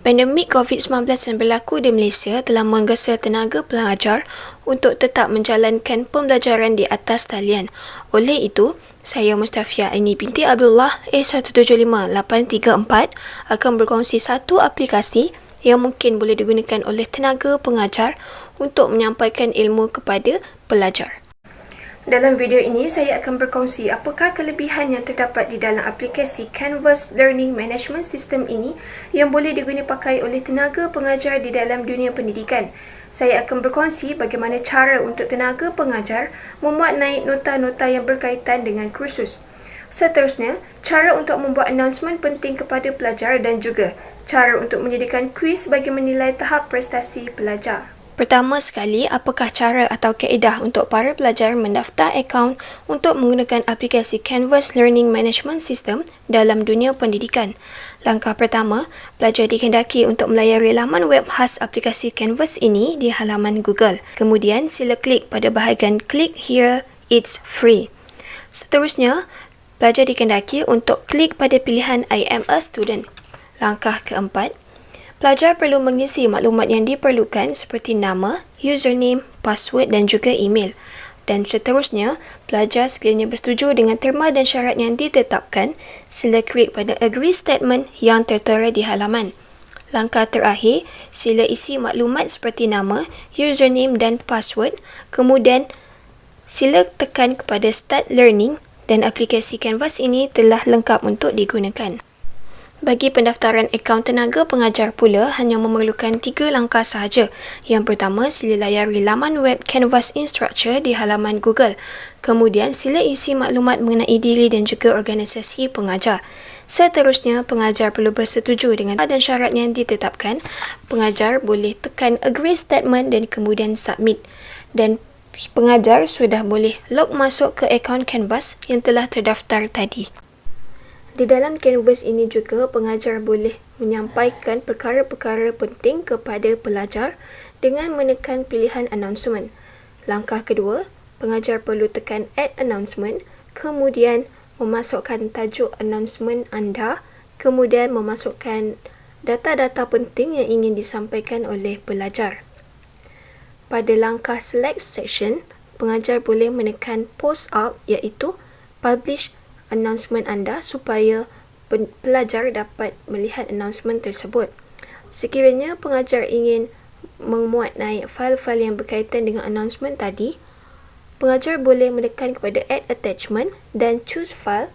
Pandemik COVID-19 yang berlaku di Malaysia telah menggesa tenaga pelajar untuk tetap menjalankan pembelajaran di atas talian. Oleh itu, saya Mustafia Aini binti Abdullah A175834 akan berkongsi satu aplikasi yang mungkin boleh digunakan oleh tenaga pengajar untuk menyampaikan ilmu kepada pelajar. Dalam video ini, saya akan berkongsi apakah kelebihan yang terdapat di dalam aplikasi Canvas Learning Management System ini yang boleh diguna pakai oleh tenaga pengajar di dalam dunia pendidikan. Saya akan berkongsi bagaimana cara untuk tenaga pengajar memuat naik nota-nota yang berkaitan dengan kursus. Seterusnya, cara untuk membuat announcement penting kepada pelajar dan juga cara untuk menyediakan kuis bagi menilai tahap prestasi pelajar. Pertama sekali, apakah cara atau kaedah untuk para pelajar mendaftar akaun untuk menggunakan aplikasi Canvas Learning Management System dalam dunia pendidikan? Langkah pertama, pelajar dikehendaki untuk melayari laman web khas aplikasi Canvas ini di halaman Google. Kemudian, sila klik pada bahagian Click Here, It's Free. Seterusnya, pelajar dikehendaki untuk klik pada pilihan I am a student. Langkah keempat, pelajar perlu mengisi maklumat yang diperlukan seperti nama, username, password dan juga email. Dan seterusnya, pelajar sekiranya bersetuju dengan terma dan syarat yang ditetapkan, sila klik pada Agree Statement yang tertera di halaman. Langkah terakhir, sila isi maklumat seperti nama, username dan password. Kemudian, sila tekan kepada Start Learning dan aplikasi Canvas ini telah lengkap untuk digunakan. Bagi pendaftaran akaun tenaga pengajar pula hanya memerlukan 3 langkah sahaja. Yang pertama, sila layari laman web Canvas Instructure di halaman Google. Kemudian, sila isi maklumat mengenai diri dan juga organisasi pengajar. Seterusnya, pengajar perlu bersetuju dengan dan syarat yang ditetapkan. Pengajar boleh tekan Agree Statement dan kemudian Submit. Dan pengajar sudah boleh log masuk ke akaun Canvas yang telah terdaftar tadi. Di dalam Canvas ini juga, pengajar boleh menyampaikan perkara-perkara penting kepada pelajar dengan menekan pilihan announcement. Langkah kedua, pengajar perlu tekan Add Announcement, kemudian memasukkan tajuk announcement anda, kemudian memasukkan data-data penting yang ingin disampaikan oleh pelajar. Pada langkah Select Section, pengajar boleh menekan Post Up iaitu Publish announcement anda supaya pelajar dapat melihat announcement tersebut. Sekiranya pengajar ingin memuat naik fail-fail yang berkaitan dengan announcement tadi, pengajar boleh menekan kepada Add Attachment dan Choose File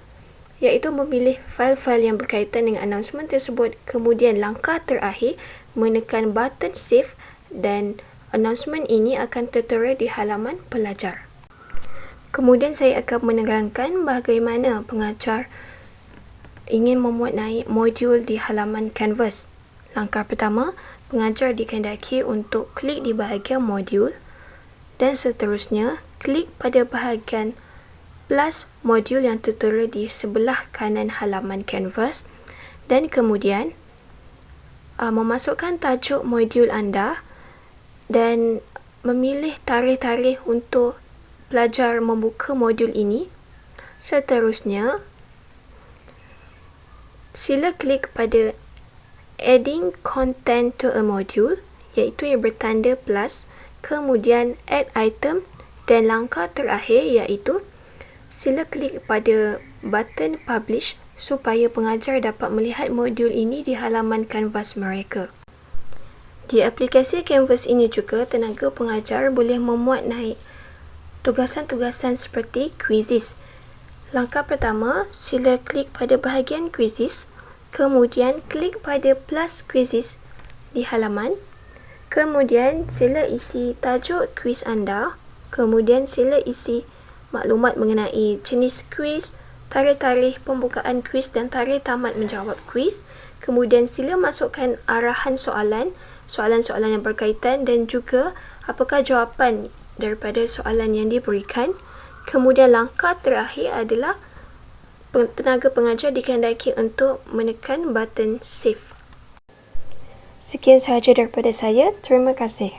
iaitu memilih fail-fail yang berkaitan dengan announcement tersebut. Kemudian langkah terakhir, menekan button Save dan announcement ini akan tertera di halaman pelajar. Kemudian saya akan menerangkan bagaimana pengajar ingin memuat naik modul di halaman Canvas. Langkah pertama, pengajar dikehendaki untuk klik di bahagian modul dan seterusnya klik pada bahagian plus modul yang tertera di sebelah kanan halaman Canvas dan kemudian memasukkan tajuk modul anda dan memilih tarikh-tarikh untuk pelajar membuka modul ini. Seterusnya, sila klik pada Adding Content to a Module iaitu yang bertanda plus, kemudian Add Item dan langkah terakhir iaitu sila klik pada button Publish supaya pengajar dapat melihat modul ini di halaman Canvas mereka. Di aplikasi Canvas ini juga, tenaga pengajar boleh memuat naik tugasan-tugasan seperti quizzes. Langkah pertama, sila klik pada bahagian quizzes, kemudian klik pada plus quizzes di halaman, kemudian sila isi tajuk quiz anda, kemudian sila isi maklumat mengenai jenis quiz, tarikh-tarikh pembukaan quiz dan tarikh tamat menjawab quiz, kemudian sila masukkan arahan soalan-soalan yang berkaitan dan juga apakah jawapan daripada soalan yang diberikan. Kemudian langkah terakhir adalah tenaga pengajar dikehendaki untuk menekan button Save. Sekian sahaja daripada saya. Terima kasih.